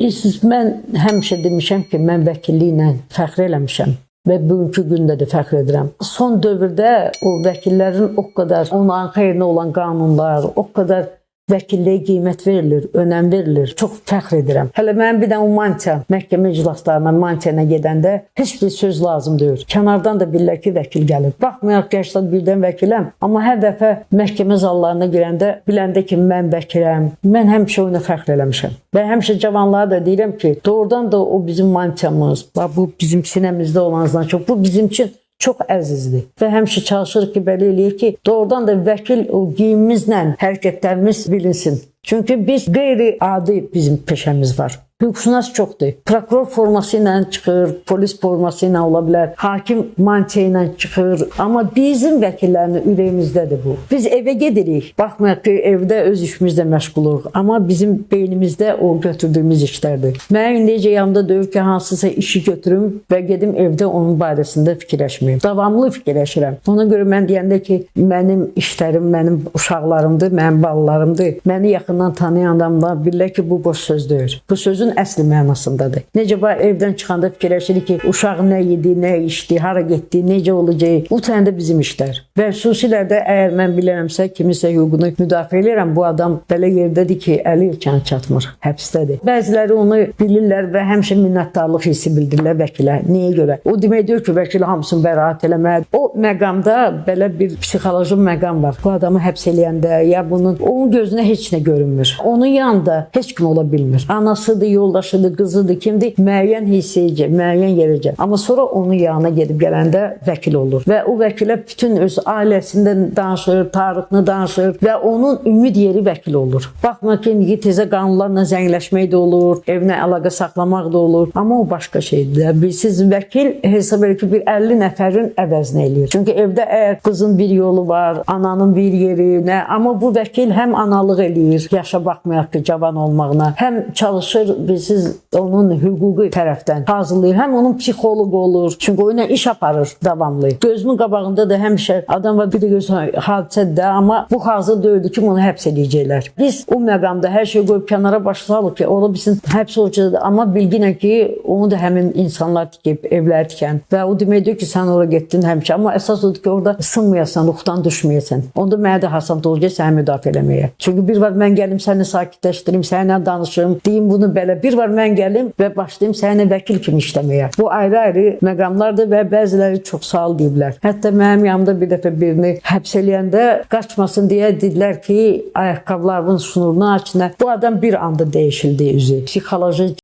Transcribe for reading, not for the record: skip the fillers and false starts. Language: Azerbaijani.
Mən həmişə demişəm ki, mən vəkilliklə fəxr eləmişəm və bugünkü gündə də fəxr edirəm. Son dövrdə o vəkillərin o qədər onların xeyrinə olan qanunlar, o qədər vəkilliyə qiymət verilir, önəm verilir. Çox fəxr edirəm. Hələ mənim bir dənə o mantiya, məhkəmə iclaslarına, mantiyana gedəndə heç bir söz lazım deyil. Kənardan da bilirlər ki, vəkil gəlir. Baxmayaraq ki, 81-dən vəkiləm, amma hər dəfə məhkəmə zallarına girəndə, biləndə ki, mən vəkiləm, mən həmişə ona fəxr eləmişəm. Və həmişə cavanlara da deyirəm ki, doğrudan da o bizim mantiyamız, bu bizim sinəmizdə olanızdan çox, bu bizim üçün çox əzizdir və həmişə çalışırıq ki, belə eləyir ki, doğrudan da vəkil o geyimimizlə hərəkətlərimiz bilinsin. Çünki biz qeyri-adi bizim peşəmiz var. Hüquqşünas çoxdur. Prokuror forması ilə çıxır, polis forması ilə ola bilər, hakim mantiya ilə çıxır. Amma bizim vəkillərin ürəyimizdədir bu. Biz evə gedirik. Baxmayaq ki, evdə öz işimizlə məşğuluq. Amma bizim beynimizdə o götürdüyümüz işlərdir. Mən necə yanımda deyir ki, hansısa işi götürüm və gedim evdə onun barəsində fikirləşməyim. Davamlı fikirləşirəm. Ona görə mən deyəndə ki, mənim işlərim, mənim uşaqlarımdır, mənim balalarımdır. Məni yaxından tanıyan adamlar bilirlər ki, bu boş söz deyil. Bu sözün əsli mənasındadır. Necə evdən çıxanda fikirləşirik ki, uşaq nə yedi, nə içdi, hara getdi, necə olacaq? Bu təndə bizim işlər. Və xüsusilə də əgər mən bilirəmsə, kimisə hüququnu müdafiə edirəm, bu adam belə yerdədir ki, əli ilkən çatmır, həbsdədir. Bəziləri onu bilirlər və həmişə minnətdarlıq hissi bildirirlər vəkilə. Niyə görə? O demək deyir ki, vəkil hamısını bəraət eləməlidir. O məqamda belə bir psixoloji məqam var. Bu adamı həbs eləyəndə ya onun gözünə heç nə görünmür. Onun yanında heç kim ola bilmir. Anasıdır, yoldaşıdır, qızıdır, kimdir? Müəyyən hissəcə, müəyyən yerəcə. Amma sonra onun yanına gedib gələndə vəkil olur. Və o vəkilə bütün öz ailəsindən danışır, tarixini danışır və onun ümid yeri vəkil olur. Baxma ki, tezə qanunlarla zəngiləşmək də olur, evinə əlaqə saxlamaq da olur. Amma o başqa şeydir. Siz vəkil hesab edir ki, bir 50 nəfərin əvəzini eləyir. Çünki evdə əgər qızın bir yolu var, ananın bir yeri, nə? Amma bu vəkil həm analıq eləyir, yaşa baxmayaq ki, cavan olmağına, həm çalışır siz onun hüquqi tərəfdən hazırlayır. Həm onun psixoloqu olur. Çünki o ilə iş aparır davamlı. Gözümün qabağında da həmişə adam var, bir də göz hadisədir, amma bu hazır deyildi ki, onu həbs edəcəklər. Biz o məqamda hər şey qoyub kənara başlayalım ki, ola bilsin həbs olacaqdır. Amma bilginə ki, onu da həmin insanlar tikib, evlər tikən və o deməkdir ki, sən ora getdin həmişə. Amma əsas odur ki, orada sınmayasan, ruhdan düşməyəsən. Onda mənə də hasan olacaq səni müdafiə eləməyə. Çünki bir var mən gəlim səni sakitləşdirim, səninlə danışım, deyim bunu belə. Bir var mən gəlim və başlayım səninlə vəkil kimi işləməyə. Bu ayrı-ayrı məqamlardır və bəziləri çox sağ ol deyiblər. Hətta mənim yanımda bir dəfə birini həbs eləyəndə qaçmasın deyə dedilər ki, ayaqqabılarının şnurunu açına. Bu adam bir anda dəyişildi üzü. Psixoloji